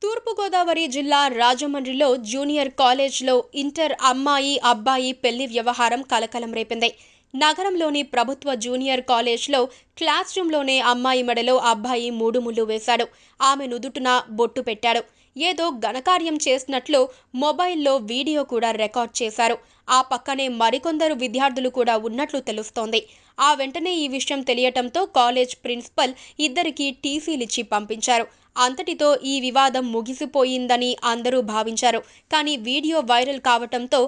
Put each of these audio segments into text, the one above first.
తూర్పుగోదావరి జిల్లా రాజమండ్రిలో జూనియర్ కాలేజ్లో ఇంటర్ అమ్మాయి అబ్బాయి పెళ్లి వ్యవహారం కలకలం రేపింది. నగరంలోని ప్రభుత్వ జూనియర్ కాలేజ్లో క్లాస్ రూమ్లోనే అమ్మాయి మెడలో అబ్బాయి మూడు ముళ్ళు వేశాడు. ఆమె నుదుటున బొట్టు పెట్టాడు. ఏదో ఘనకార్యం చేసినట్లు మొబైల్లో వీడియో కూడా రికార్డ్ చేశారు. ఆ పక్కనే మరికొందరు విద్యార్థులు కూడా ఉన్నట్లు తెలుస్తోంది. ఆ వెంటనే ఈ విషయం తెలియటంతో కాలేజ్ ప్రిన్సిపల్ ఇద్దరికీ టీసీలిచ్చి పంపించారు. అంతటితో ఈ వివాదం ముగిసిపోయిందని అందరూ భావించారు. కానీ వీడియో వైరల్ కావటంతో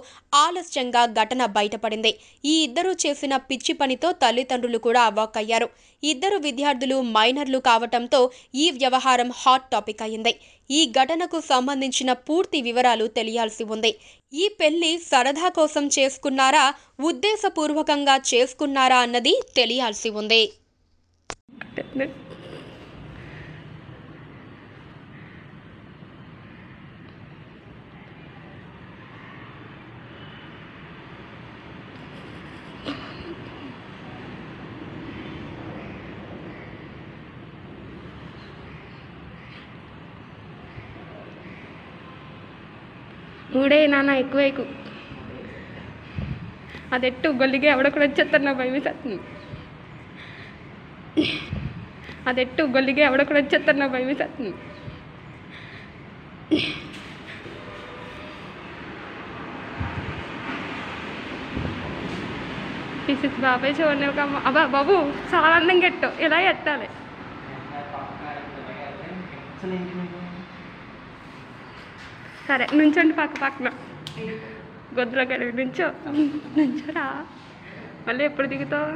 ఆలస్యంగా ఘటన బయటపడింది. ఈ ఇద్దరూ చేసిన పిచ్చి పనితో తల్లిదండ్రులు కూడా అవాక్కయ్యారు. ఇద్దరు విద్యార్థులు మైనర్లు కావటంతో ఈ వ్యవహారం హాట్ టాపిక్ అయింది. ఈ ఘటనకు సంబంధించిన పూర్తి వివరాలు తెలియాల్సి ఉంది. ఈ పెళ్లి సరదా కోసం చేసుకున్నారా, ఉద్దేశపూర్వకంగా చేసుకున్నారా అన్నది తెలియాల్సి ఉంది. మూడే నాన్న ఎక్కువ ಅದೆಟ್ಟು ಗೊಲ್ಲಿಗೆ ಅವಡ ಕೂಡ వచ్చేస్తారు నా భయం వేస్తుంది. ಅದೆಟ್ಟು ಗೊಲ್ಲಿಗೆ ಅವಡ ಕೂಡ వచ్చేస్తారు నా భయం వేస్తుంది. తీసి బాబాయ్ చూడండి ఒక అబ్బా బాబు చాలా అందంగా ఎట్టో ఇలా ఎట్టాలి. సరే నుంచోండి పక్కన గొద్దులో కలిగి నుంచోరా. మళ్ళీ ఎప్పుడు దిగుతావు?